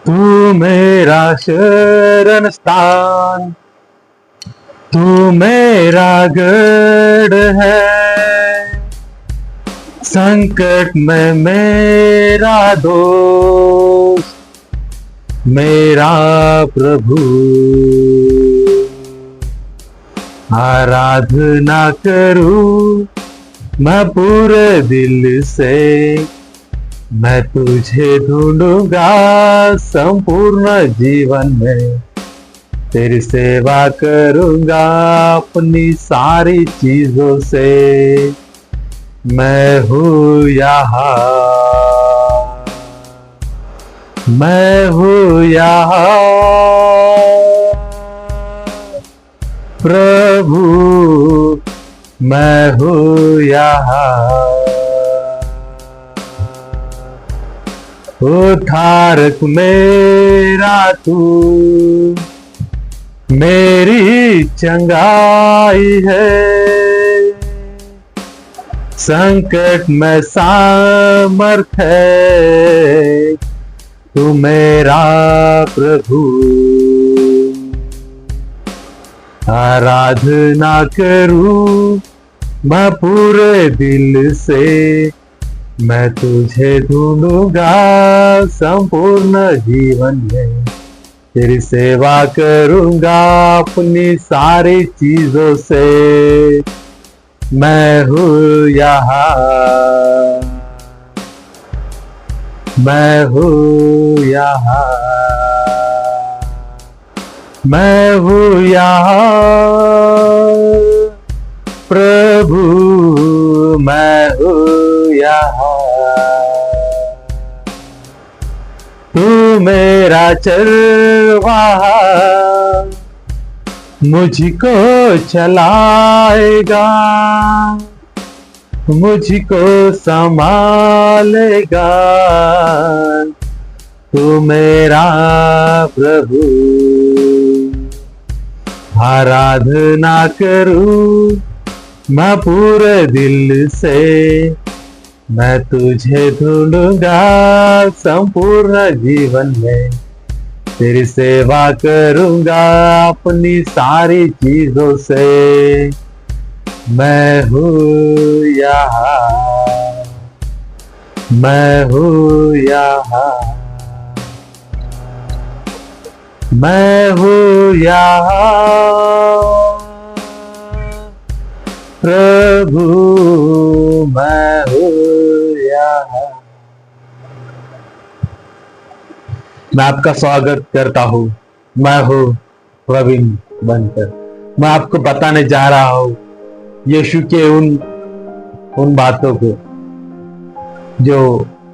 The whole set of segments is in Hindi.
तू मेरा शरण स्थान, तू मेरा गढ़ है, संकट में मेरा दोस्त, मेरा प्रभु। आराधना करूं मैं पूरे दिल से, मैं तुझे ढूंढूंगा संपूर्ण जीवन में, तेरी सेवा करूंगा अपनी सारी चीजों से। मैं हूँ यहाँ, मैं हूँ यहाँ प्रभु, मैं हूँ यहाँ। उद्धारक मेरा तू, मेरी चंगाई है, संकट में सामर्थ है, तू मेरा प्रभु। आराधना करूं मैं पूरे दिल से, मैं तुझे ढूंढूंगा संपूर्ण जीवन में, तेरी सेवा करूंगा अपनी सारी चीजों से। मैं हूँ यहाँ, मैं हूँ यहाँ, मैं हूँ यहाँ प्रभु, मैं हूँ यहाँ। तू मेरा चरवाहा, मुझको चलाएगा, मुझको संभालेगा, तू मेरा प्रभु। आराधना करूं मैं पूरे दिल से, मैं तुझे ढूंढूंगा संपूर्ण जीवन में, तेरी सेवा करूंगा अपनी सारी चीजों से। मैं हूँ यहाँ, मैं हूँ यहाँ, मैं हूँ यहाँ प्रभु, मैं हूँ यहाँ। मैं आपका स्वागत करता हूँ। मैं हूँ प्रवीण बनकर। मैं आपको बताने जा रहा हूँ यीशु के उन बातों को जो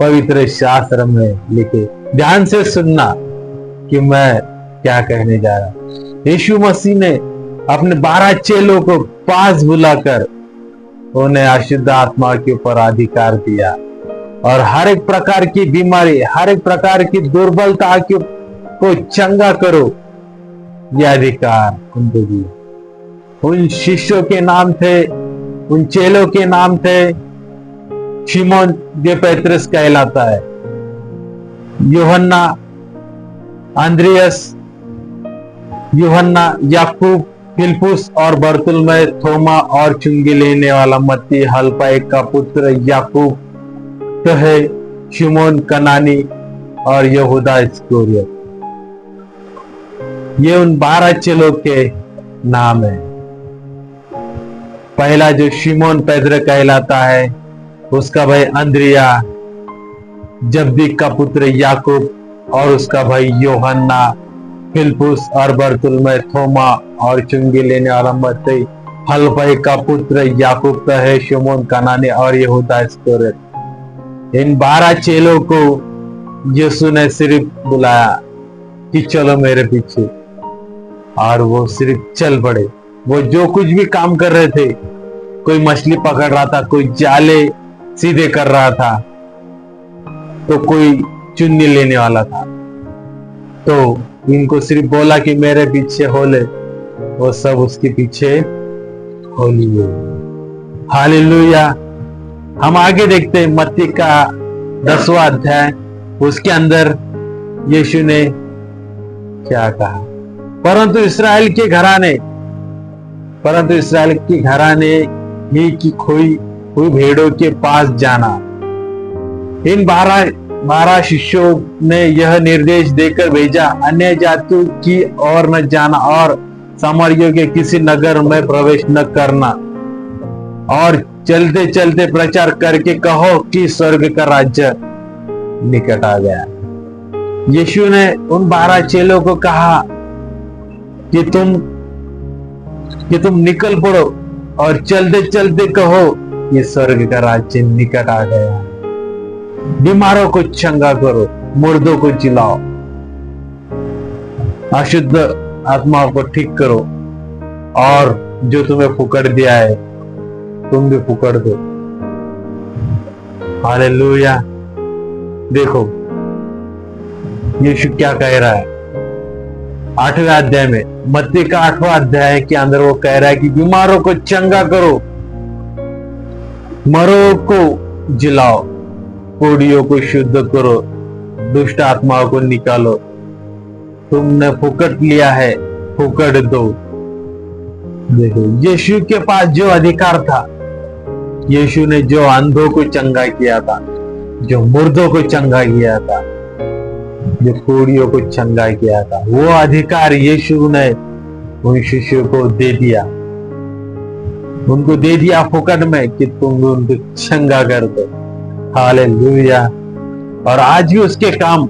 पवित्र शास्त्र में लिखे। ध्यान से सुनना कि मैं क्या कहने जा रहा हूँ। यीशु मसीह ने अपने 12 चेलों को पास बुलाकर उन्हें अशुद्ध आत्मा के ऊपर अधिकार दिया और हर एक प्रकार की बीमारी, हर एक प्रकार की दुर्बलता को चंगा करो, यह अधिकार उनको दिया। उन शिष्यों के नाम थे, उन चेलों के नाम थे, शिमोन जो पेत्रस कहलाता है, यूहन्ना, अंद्रियास, यूहन्ना, याकूब, फिलिप्पुस और बरतुल्मै, थोमा और चुंगी लेने वाला मत्ती, हलफई का पुत्र याकूब, तहे, शिमोन कनानी और यहूदा इस्करियोत। ये उन 12 चेलों के नाम है। पहला जो शिमोन पेत्र कहलाता है, उसका भाई अंद्रिया, जब्दी का पुत्र याकूब और उसका भाई यूहन्ना, फिलिप्पुस और बरतुल्मै, थोमा और चुंगी लेने वाला मत्ती, हलफई का पुत्र याकूब, तहे, शिमोन कनानी और यहूदा इस्करियोत। इन 12 चेलों को यीशु ने सिर्फ बुलाया कि चलो मेरे पीछे, और वो सिर्फ चल पड़े। वो जो कुछ भी काम कर रहे थे, कोई मछली पकड़ रहा था, कोई जाले सीधे कर रहा था, तो कोई चुन्नी लेने वाला था, तो इनको सिर्फ बोला कि मेरे पीछे हो ले, वो सब उसके पीछे हो लिए। हालेलुया। हम आगे देखते हैं मत्ती का 10वां अध्याय, उसके अंदर यीशु ने क्या कहा? परंतु इसराइल के घराने ही की खोई हुई भेड़ों के पास जाना। इन 12 शिष्यों ने यह निर्देश देकर भेजा, अन्य जातियों की ओर न जाना और सामरियों के किसी नगर में प्रवेश न करना, और चलते चलते प्रचार करके कहो कि स्वर्ग का राज्य निकट आ गया। यीशु ने उन 12 चेलों को कहा कि तुम निकल पड़ो और चलते चलते कहो कि स्वर्ग का राज्य निकट आ गया। बीमारों को चंगा करो, मुर्दों को जिलाओ, अशुद्ध आत्माओं को ठीक करो, और जो तुम्हें फुकड़ दिया है तुम भी फुकड़ दो। हालेलुया। देखो यीशु क्या कह रहा है 8वें अध्याय में, मत्ती का 8वां अध्याय के अंदर वो कह रहा है कि बीमारों को चंगा करो, मरों को जिलाओ, कोढ़ियों को शुद्ध करो, दुष्ट आत्माओं को निकालो, तुमने फुकट लिया है फुकट दो। देखो यीशु के पास जो अधिकार था, यीशु ने जो अंधों को चंगा किया था, जो मुर्दों को चंगा किया था, जो कोढ़ियों को चंगा किया था, वो अधिकार यीशु ने उन शिष्यों को दे दिया, उनको दे दिया फुकट में कि तुम उनको चंगा कर दो। हालेलुया। और आज भी उसके काम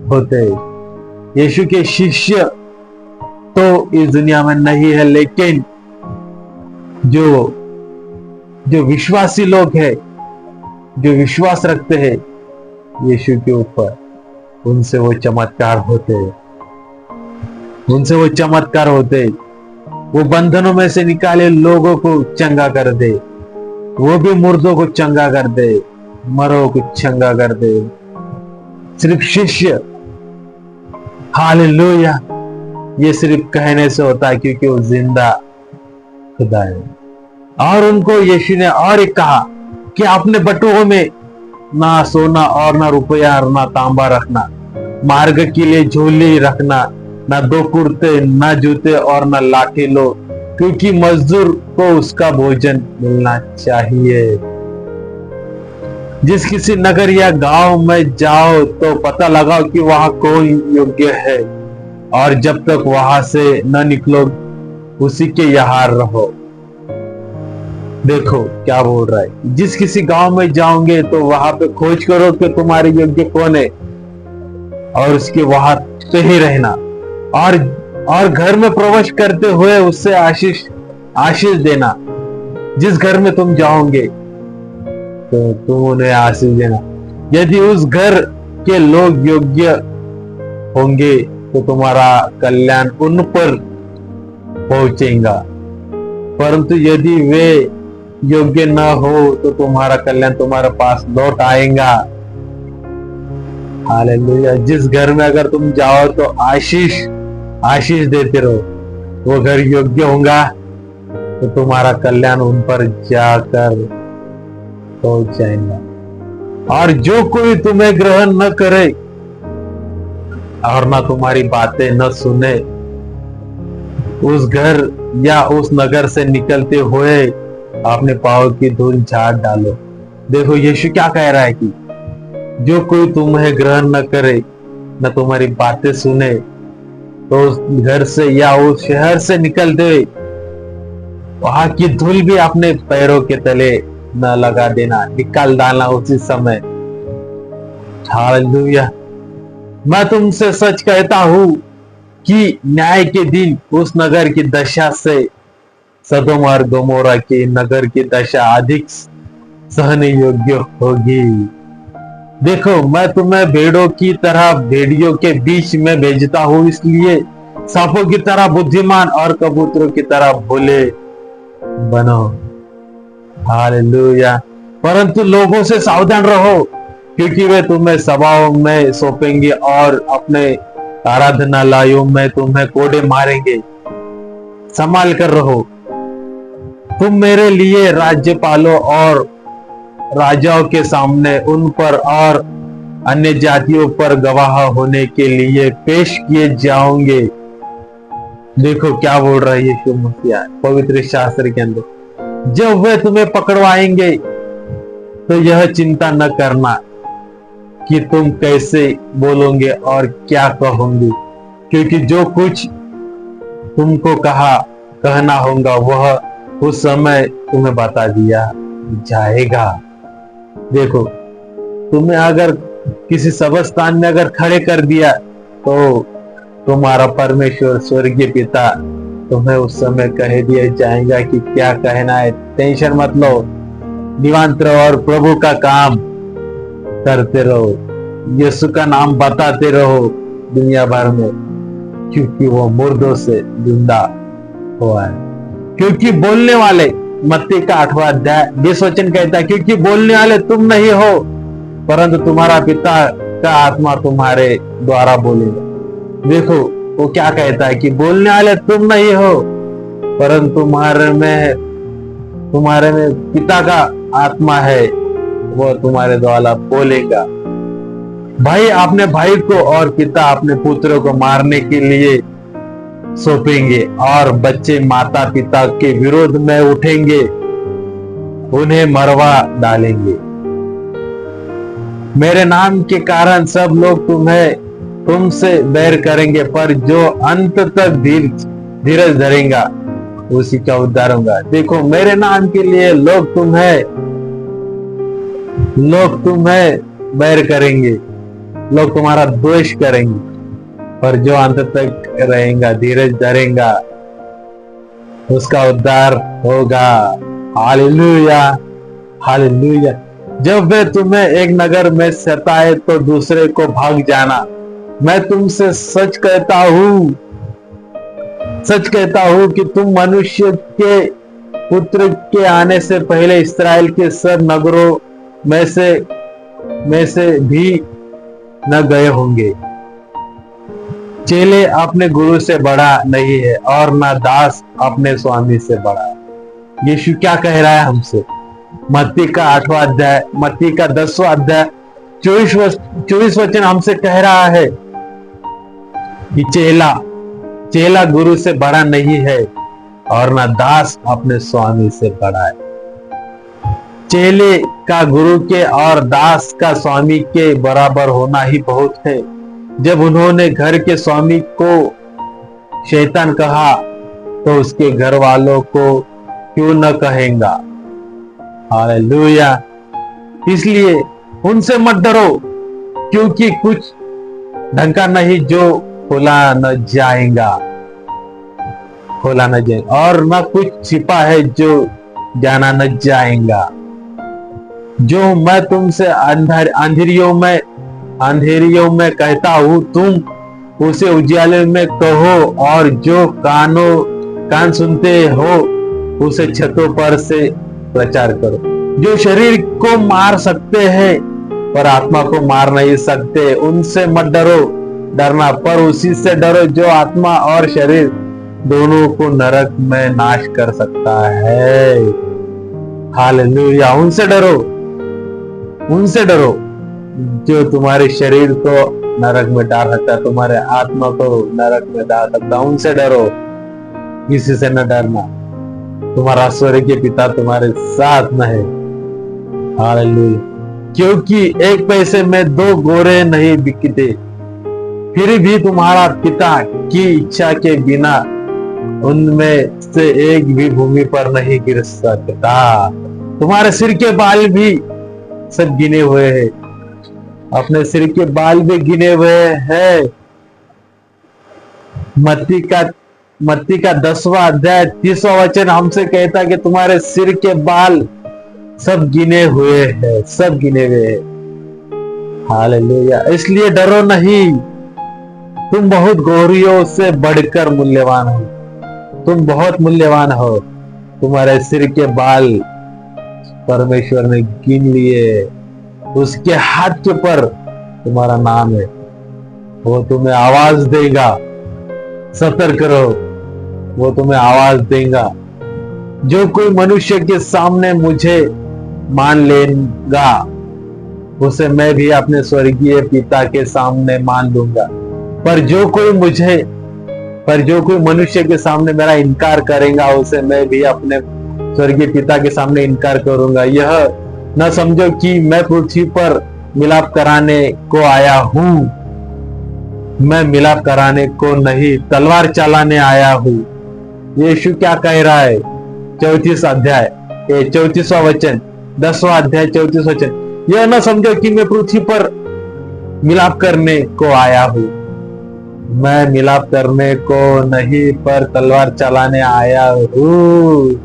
होते हैं। यीशु के शिष्य तो इस दुनिया में नहीं है, लेकिन जो विश्वासी लोग हैं, जो विश्वास रखते हैं यीशु के ऊपर, उनसे वो चमत्कार होते हैं, उनसे वो चमत्कार होते हैं। वो बंधनों में से निकाले लोगों को चंगा कर दे, वो भी मुर्दों को चंगा कर दे, मरों को चंगा कर दे। सिर्फ शिष्य, हालेलुया, ये सिर्फ कहने से होता है, क्योंकि वो जिंदा खुदा है। और उनको यीशु ने और एक कहा कि अपने बटुओं में ना सोना और ना रुपया और ना तांबा रखना, मार्ग के लिए झोली रखना, ना 2 कुर्ते, ना जूते और ना लाठी लो, क्योंकि मजदूर को उसका भोजन मिलना चाहिए। जिस किसी नगर या गांव में जाओ तो पता लगाओ कि वहां कौन योग्य है, और जब तक वहां से न निकलो उसी के यहाँ रहो। देखो क्या बोल रहा है, जिस किसी गांव में जाओगे तो वहां पे खोज करो कि तुम्हारे योग्य कौन है, और उसके वहां पे ही रहना, और घर में प्रवेश करते हुए उससे आशीष देना। जिस घर में तुम जाओगे तो तुम उन्हें आशीष देना। यदि उस घर के लोग योग्य होंगे तो तुम्हारा कल्याण उन पर पहुंचेगा, परंतु यदि वे योग्य न हो तो तुम्हारा कल्याण तुम्हारे पास लौट आएगा। हालेलुया। जिस घर में अगर तुम जाओ तो आशीष देते रहो, वो घर योग्य होगा तो तुम्हारा कल्याण उन पर जाकर पहुंच जाएगा। और जो कोई तुम्हें ग्रहण न करे और ना तुम्हारी बातें न सुने, उस घर या उस नगर से निकलते हुए अपने पांव की धूल झाड़ डालो। देखो यीशु क्या कह रहा है कि जो कोई तुम्हें ग्रहण न करे, न तुम्हारी बातें सुने, तो उस घर से या उस शहर से निकलते हुए वहां की धूल भी अपने पैरों के तले न लगा देना, निकाल डालना उसी समय। हालेलुया। मैं तुमसे सच कहता हूं कि न्याय के दिन उस नगर की दशा से सदोम और गमोरा के नगर की दशा अधिक सहने योग्य होगी। देखो मैं तुम्हें भेड़ों की तरह भेड़ियों के बीच में भेजता हूं, इसलिए सांपों की तरह बुद्धिमान और कबूतरों की तरह भोले बनो। हालेलुया। परंतु लोगों से सावधान रहो, क्योंकि वे तुम्हें सभाओं में सौंपेंगे और अपने आराधनालयों में तुम्हें कोड़े मारेंगे। संभाल कर रहो। तुम मेरे लिए राज्यपालों और राजाओं के सामने उन पर और अन्य जातियों पर गवाह होने के लिए पेश किए जाओगे। देखो क्या बोल रहा है यीशु मसीह पवित्र शास्त्र के अंदर, जब वे तुम्हें पकड़वाएंगे तो यह चिंता न करना कि तुम कैसे बोलोगे और क्या कहोगे, क्योंकि जो कुछ तुमको कहना होगा वह उस समय तुम्हें बता दिया जाएगा। देखो तुम्हें अगर किसी सभा स्थान में अगर खड़े कर दिया तो तुम्हारा परमेश्वर स्वर्गीय पिता तुम्हें उस समय कह दिया जाएगा कि क्या कहना है। टेंशन मत लो, निवांत रहो और प्रभु का काम करते रहो, यीशु का नाम बताते रहो दुनिया भर में, क्योंकि वो मुर्दों से जिंदा हुआ है। क्योंकि बोलने वाले, मत्ती का 8वां अध्याय 20 वचन कहता है, क्योंकि बोलने वाले तुम नहीं हो परंतु तुम्हारा पिता का आत्मा तुम्हारे द्वारा बोलेगा। देखो वो क्या कहता है कि बोलने वाले तुम नहीं हो परंतु तुम्हारे में पिता का आत्मा है, वो तुम्हारे द्वारा बोलेगा। भाई अपने भाई को और पिता अपने पुत्रों को मारने के लिए सौंपेंगे और बच्चे माता पिता के विरोध में उठेंगे, उन्हें मरवा डालेंगे। मेरे नाम के कारण सब लोग तुमसे बैर करेंगे, पर जो अंत तक धीरज धरेगा उसी का उद्धार होगा। देखो मेरे नाम के लिए लोग तुम्हें बैर करेंगे, लोग तुम्हारा द्वेष करेंगे, पर जो अंत तक रहेगा, धीरज धरेगा, उसका उद्धार होगा। Hallelujah, hallelujah. जब वे तुम्हें एक नगर में सताए तो दूसरे को भाग जाना। मैं तुमसे सच कहता हूं कि तुम मनुष्य के पुत्र के आने से पहले इस्राएल के सब नगरों में से भी न गए होंगे। चेले अपने गुरु से बड़ा नहीं है और न दास अपने स्वामी से बड़ा। यीशु क्या कह रहा है हमसे? मत्ती का 8वां अध्याय, मत्ती का 10वां अध्याय 24 वचन हमसे कह रहा है कि चेला गुरु से बड़ा नहीं है और न दास अपने स्वामी से बड़ा है। चेले का गुरु के और दास का स्वामी के बराबर होना ही बहुत है। जब उन्होंने घर के स्वामी को शैतान कहा तो उसके घर वालों को क्यों न कहेगा? हालेलुया। इसलिए उनसे मत डरो, क्योंकि कुछ ढंका नहीं जो खोला न जाएगा, और न कुछ छिपा है जो जाना न जाएगा। जो मैं तुमसे अंधेरियों में कहता हूं तुम उसे उजाले में कहो, और जो कान सुनते हो उसे छतों पर से प्रचार करो। जो शरीर को मार सकते हैं पर आत्मा को मार नहीं सकते, उनसे मत डरना, पर उसी से डरो जो आत्मा और शरीर दोनों को नरक में नाश कर सकता है। हालेलुया। उनसे डरो जो तुम्हारे शरीर को नरक में डाल सकता है, तुम्हारे आत्मा को नरक में डाल सकता है। उनसे डरो, किसी से न डरना। तुम्हारा स्वर्गीय पिता तुम्हारे साथ में है। हालेलुया। क्योंकि एक पैसे में 2 गोरे नहीं बिकते, फिर भी तुम्हारा पिता की इच्छा के बिना उनमें से एक भी भूमि पर नहीं गिर सकता। तुम्हारे सिर के बाल भी सब गिने हुए हैं, अपने सिर के बाल भी गिने हुए हैं। मत्ती का 10वां अध्याय 30वां वचन हमसे कहता है कि तुम्हारे सिर के बाल सब गिने हुए हैं, सब गिने हुए हैं। हालेलुया। इसलिए डरो नहीं, तुम बहुत गौरियों से बढ़कर मूल्यवान हो। तुम बहुत मूल्यवान हो। तुम्हारे सिर के बाल परमेश्वर ने गिन लिए, उसके हाथ के पर तुम्हारा नाम है। वो तुम्हें आवाज देगा, सतर्क रहो, वो तुम्हें आवाज देगा। जो कोई मनुष्य के सामने मुझे मान लेगा उसे मैं भी अपने स्वर्गीय पिता के सामने मान लूंगा। पर जो कोई मनुष्य के सामने मेरा इनकार करेगा, उसे मैं भी अपने स्वर्गीय पिता के सामने इनकार करूंगा। यह न समझो कि मैं पृथ्वी पर मिलाप कराने को आया हूं। मैं मिलाप कराने को नहीं, तलवार चलाने आया हूं। यीशु क्या कह रहा है? 34 अध्याय 34वां वचन, 10वां अध्याय 34वां वचन, यह न समझो कि मैं पृथ्वी पर मिलाप करने को आया हूं। मैं मिलाप करने को नहीं, पर तलवार चलाने आया हूं।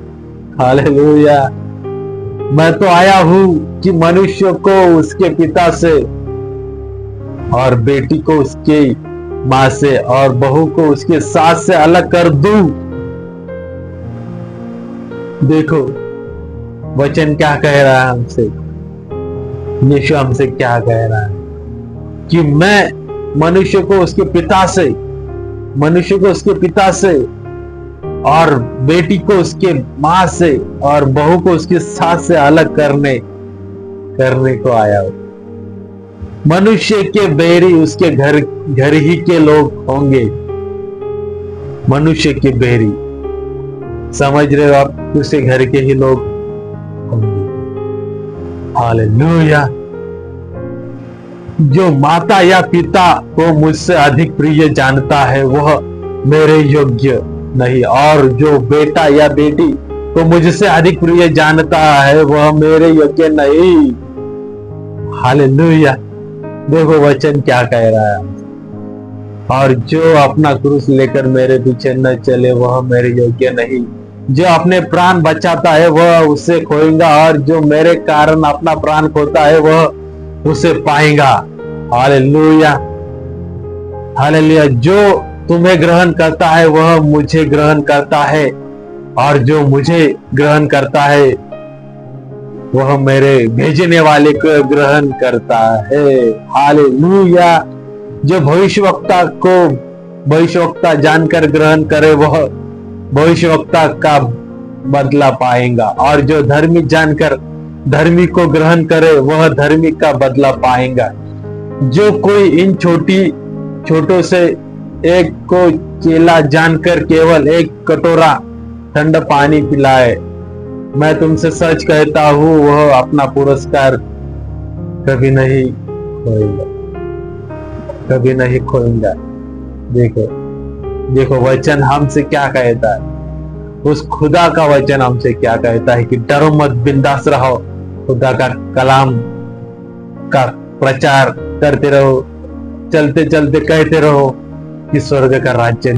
हालेलुया। मैं तो आया हूं कि मनुष्य को उसके पिता से, और बेटी को उसके मां से, और बहू को उसके सास से अलग कर दूं। देखो वचन क्या कह रहा है हमसे, यीशु हमसे क्या कह रहा है कि मैं मनुष्य को उसके पिता से, और बेटी को उसके मां से, और बहू को उसके सास से अलग करने को आया हूं। मनुष्य के बैरी उसके घर ही के लोग होंगे। मनुष्य के बैरी, समझ रहे हो आप, उसके घर के ही लोग होंगे। हालेलुया। जो माता या पिता को मुझसे अधिक प्रिय जानता है वह मेरे योग्य नहीं, और जो बेटा या बेटी को मुझसे अधिक प्रिय जानता है वह मेरे योग्य नहीं। हालेलुया। देखो वचन क्या कह रहा है, और जो अपना क्रूस लेकर मेरे पीछे न चले वह मेरे योग्य नहीं। जो अपने प्राण बचाता है वह उसे खोएगा, और जो मेरे कारण अपना प्राण खोता है वह उसे पाएगा। हालेलुया। हालेलुया। जो तुम्हें ग्रहण करता है वह मुझे ग्रहण करता है, और जो मुझे ग्रहण करता है वह मेरे भेजने वाले को ग्रहण करता है। हालेलुया। जो भविष्यवक्ता जानकर ग्रहण करे वह भविष्यवक्ता का बदला पाएगा, और जो धर्मी जानकर धर्मी को ग्रहण करे वह धर्मी का बदला पाएगा। जो कोई इन छोटों से एक को चेला जानकर केवल एक कटोरा ठंडा पानी पिलाए, मैं तुमसे सच कहता हूं वह अपना पुरस्कार कभी नहीं खोएगा। देखो वचन हमसे क्या कहता है, उस खुदा का वचन हमसे क्या कहता है कि डरो मत, बिंदास रहो, खुदा का कलाम का प्रचार करते रहो, चलते चलते कहते रहो कि स्वर्ग का राज्य